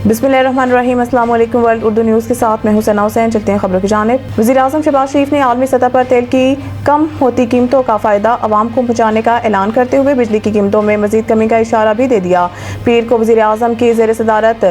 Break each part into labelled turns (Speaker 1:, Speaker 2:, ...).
Speaker 1: बिस्मिल्लाहिर्रहमानिर्रहीम। अस्सलाम वालेकुम। वर्ल्ड उर्दू न्यूज़ के साथ मैं हुसैना हुसैन। चलते हैं खबरों की जानिब। वज़ीर-ए-आज़म शहबाज शरीफ ने आलमी सतह पर तेल की कम होती कीमतों का फ़ायदा अवाम को पहुँचाने का ऐलान करते हुए बिजली की कीमतों में मज़ीद कमी का इशारा भी दे दिया। पीर को वज़ीर-ए-आज़म की ज़ेर सदारत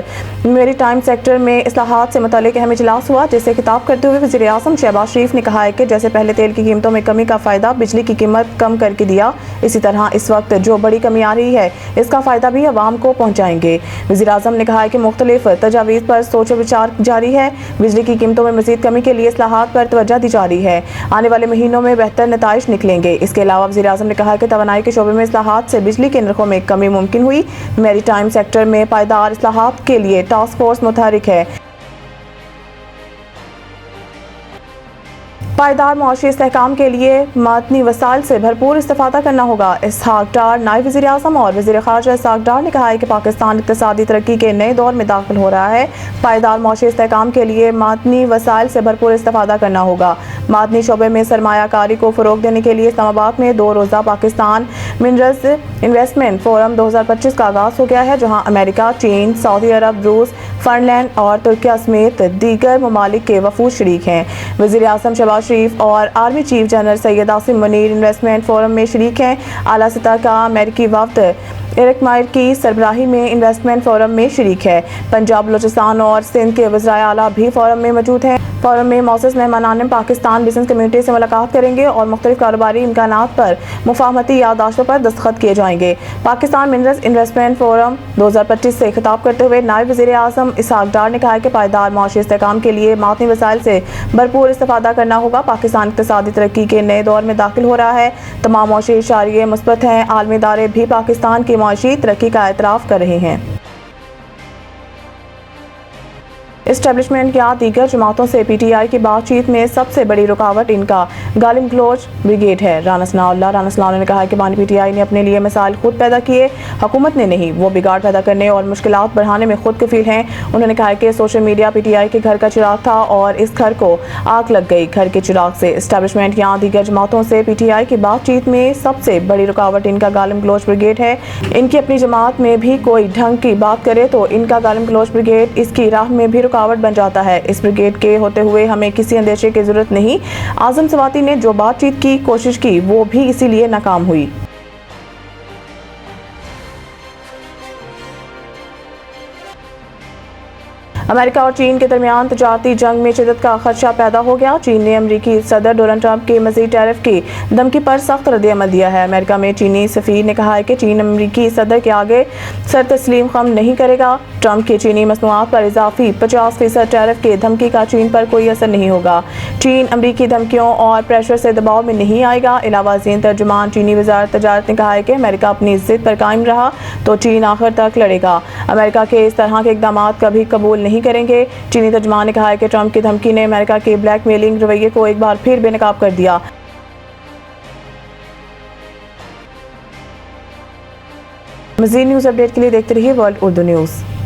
Speaker 1: मैरीटाइम सेक्टर में इस्लाहात से मुतल्लिक़ अहम इजलास हुआ, जिससे खिताब करते हुए वज़ीर-ए-आज़म शहबाज शरीफ ने कहा है कि जैसे पहले तेल की कीमतों में कमी का फ़ायदा बिजली की कीमत कम करके दिया, इसी तरह इस वक्त जो बड़ी कमी आ रही है इसका फ़ायदा भी अवाम को पहुँचाएंगे। वज़ीर-ए-आज़म ने कहा है कि मुख्तलिफ तजावीज़ पर सोच विचार जारी है। बिजली की कीमतों में मज़ीद कमी के लिए इस्लाहात पर तवज्जो दी जा रही है। आने वाले महीनों में बेहतर नताइज निकलेंगे। इसके अलावा वज़ीर-ए-आज़म ने कहा कि तवानाई के शोबे में इस्लाहात से बिजली के नरखों में कमी मुमकिन हुई। मैरीटाइम सेक्टर में पायदार इस्लाहात के लिए टास्क फोर्स मुतहरिक है। पायदार मुआशी इस्तेहकाम के लिए मादनी वसाइल से भरपूर इस्तेफादा करना होगा। इसहाक डार नायब वज़ीर-ए-आज़म और वज़ीर ख़ारजा इसहाक डार ने कहा है कि पाकिस्तान इक़्तिसादी तरक्की के नए दौर में दाखिल हो रहा है। पायदार मुआशी इस्तेहकाम के लिए मादनी वसाइल से भरपूर इस्तेफादा करना होगा। मादनी शोबे में सरमायाकारी को फ़रोग़ देने के लिए इस्लामाबाद में 2 रोज़ा पाकिस्तान मिनरल्स इन्वेस्टमेंट फोरम 2025 का आगाज़ हो गया है, जहाँ अमेरिका, चीन, सऊदी अरब, रूस, फ़िनलैंड और तुर्किया समेत दीगर ममालिक के वफ़ूद शरीक हैं। वज़ीर-ए-आज़म शहबाज शरीफ और army chief general Syed Asim Munir investment forum में शरीक हैं। आला सतह का अमेरिकी वफ़द एरिक मायर की सरबराही में इन्वेस्टमेंट फोरम में शरीक है। पंजाब, बलूचिस्तान और सिंध के वज़राए आला भी फोरम में मौजूद हैं। फोरम में मौसूस मेहमानान पाकिस्तान बिजनेस कम्युनिटी से मुलाकात करेंगे और मुख्तलिफ कारोबारी इम्कानात पर मुफाहमती याददाश्तों पर दस्तखत किए जाएंगे। पाकिस्तान मिनरल्स इन्वेस्टमेंट फोरम 2025 से खिताब करते हुए नायब वज़ीर-ए-आज़म इसहाक डार ने कहा है कि पायदार मुआशी इस्तेहकाम के लिए मादनी वसाइल से भरपूर इस्तेफादा करना होगा। पाकिस्तान इक़्तिसादी तरक्की के नए दौर में दाखिल हो रहा है। तमाम मुआशी इशारे मुस्बत हैं। आलमी इदारे भी पाकिस्तान की मुआशी तरक्की का एतराफ़ कर रहे हैं। एस्टेब्लिशमेंट या दीगर जमातों से PTI की बातचीत में सबसे बड़ी रुकावट इनका गालिम गलोच ब्रिगेड है। राना सनाउल्लाह ने कहा कि बानी PTI ने अपने लिए मिसाइल खुद पैदा किए, हुकूमत ने नहीं। वो बिगाड़ पैदा करने और मुश्किलात बढ़ाने में खुद कफील हैं। उन्होंने कहा कि सोशल मीडिया PTI के घर का चिराग था और इस घर को आग लग गई। घर के चिराग से एस्टेब्लिशमेंट या दीगर जमातों से PTI की बातचीत में सबसे बड़ी रुकावट इनका गालिम गलोच ब्रिगेड है। इनकी अपनी जमात में भी कोई ढंग की बात करे तो इनका गालिम गलोच ब्रिगेड इसकी राह में भी रुकावट बन जाता है। इस ब्रिगेड के होते हुए हमें किसी अंदेशे की जरूरत नहीं। आज़म सवाती ने जो बातचीत की कोशिश की वो भी इसीलिए नाकाम हुई। अमेरिका और चीन के दरमियान तजारती जंग में शिद्दत का खदशा पैदा हो गया। चीन ने अमरीकी सदर डोनाल्ड ट्रंप के मज़ीद टैरिफ की धमकी पर सख्त रद्द-ए-अमल दिया है। अमेरिका में चीनी सफ़ीर ने कहा है कि चीन अमरीकी सदर के आगे सर तस्लीम खम नहीं करेगा। ट्रंप की चीनी मसनूआत पर इजाफी 50% टैरिफ की धमकी का चीन पर कोई असर नहीं होगा। चीन अमरीकी धमकियों और प्रेशर से दबाव में नहीं आएगा। इलावा ज़ीन तर्जुमान चीनी वज़ारत तजारत ने कहा है कि अमेरिका अपनी ज़िद पर कायम रहा तो चीन आखिर तक लड़ेगा। अमेरिका के इस तरह के इक़दाम कभी कबूल नहीं करेंगे। चीनी तर्जुमान ने कहा है कि ट्रंप की धमकी ने अमेरिका के ब्लैकमेलिंग रवैये को एक बार फिर बेनकाब कर दिया। मज़ीद न्यूज़ अपडेट के लिए देखते रहिए वर्ल्ड उर्दू न्यूज़।